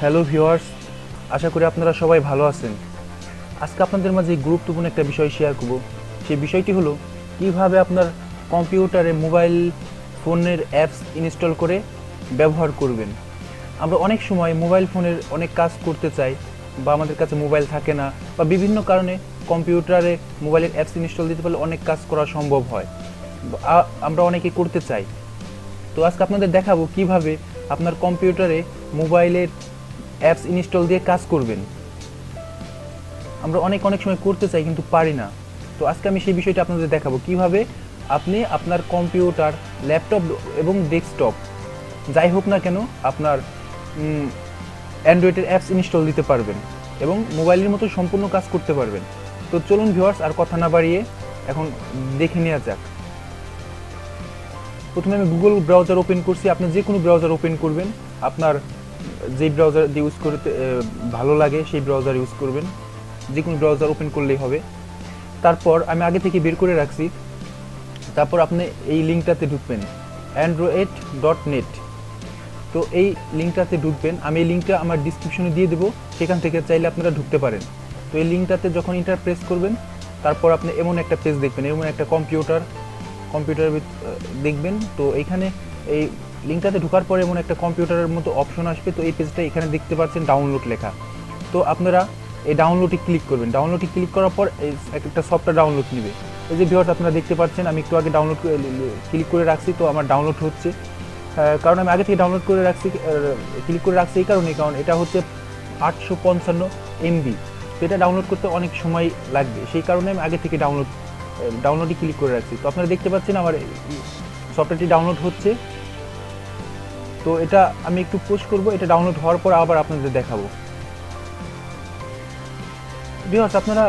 Hello viewers, আশা করি আপনারা সবাই ভালো আছেন। আজকে আপনাদের মাঝে গুরুত্বপূর্ণ একটা বিষয় শেয়ার করব। সেই বিষয়টি হলো কিভাবে আপনার কম্পিউটারে মোবাইল ফোনের অ্যাপস ইনস্টল করে ব্যবহার করবেন। আমরা অনেক সময় মোবাইল ফোনের অনেক কাজ করতে চাই, বা আমাদের কাছে মোবাইল থাকে না, বা বিভিন্ন কারণে কম্পিউটারে মোবাইলের অ্যাপস ইনস্টল দিতে পারলে অনেক কাজ করা সম্ভব হয়, আমরা অনেকে করতে চাই। তো আজকে আপনাদের দেখাবো কিভাবে আপনার কম্পিউটারে মোবাইলের অ্যাপস ইনস্টল দিয়ে কাজ করবেন। আমরা অনেক সময় করতে চাই কিন্তু পারি না। তো আজকে আমি সেই বিষয়টা আপনাদের দেখাবো কিভাবে আপনি আপনার কম্পিউটার, ল্যাপটপ এবং ডেস্কটপ যাই হোক না কেন আপনার অ্যান্ড্রয়েডের অ্যাপস ইনস্টল দিতে পারবেন এবং মোবাইলের মতো সম্পূর্ণ কাজ করতে পারবেন। তো চলুন ভিউয়ার্স, আর কথা না বাড়িয়ে এখন দেখে নেওয়া যাক। প্রথমে আমি গুগল ব্রাউজার ওপেন করছি। আপনি যে কোনো ব্রাউজার ওপেন করবেন, আপনার যে ব্রাউজার দিয়ে ইউজ করতে ভালো লাগে সেই ব্রাউজার ইউজ করবেন। যে কোনো ব্রাউজার ওপেন করলেই হবে। তারপর আমি আগে থেকে বের করে রাখছি। তারপর আপনি এই লিঙ্কটাতে ঢুকবেন, android.net। তো এই লিঙ্কটাতে ঢুকবেন। আমি এই লিঙ্কটা আমার ডিসক্রিপশনে দিয়ে দেবো, সেখান থেকে চাইলে আপনারা ঢুকতে পারেন। তো এই লিঙ্কটাতে যখন ইন্টার প্রেস করবেন, তারপর আপনি এমন একটা পেজ দেখবেন, এমন একটা কম্পিউটার দেখবেন। তো এইখানে এই লিঙ্কটাতে ঢোকার পরে এমন একটা কম্পিউটারের মতো অপশন আসবে। তো এই পেজটা এখানে দেখতে পাচ্ছেন ডাউনলোড লেখা। তো আপনারা এই ডাউনলোডে ক্লিক করবেন। ডাউনলোডে ক্লিক করার পর এই একটা সফটওয়্যার ডাউনলোড নেবে। এই যে ভিউয়ার্স, আপনারা দেখতে পাচ্ছেন আমি একটু আগে ডাউনলোড ক্লিক করে রাখছি। তো আমার ডাউনলোড হচ্ছে, কারণ আমি আগে থেকে ডাউনলোড করে রাখছি, ক্লিক করে রাখছি এই কারণে, কারণ এটা হচ্ছে 855 MB। তো এটা ডাউনলোড করতে অনেক সময় লাগবে, সেই কারণে আমি আগে থেকে ডাউনলোডে ক্লিক করে রাখছি। তো আপনারা দেখতে পাচ্ছেন আমার সফটওয়্যারটি ডাউনলোড হচ্ছে। তো এটা আমি একটু পুশ করব। এটা ডাউনলোড হওয়ার পর আবার আপনাদের দেখাবো। ভিউয়ার্স, আপনারা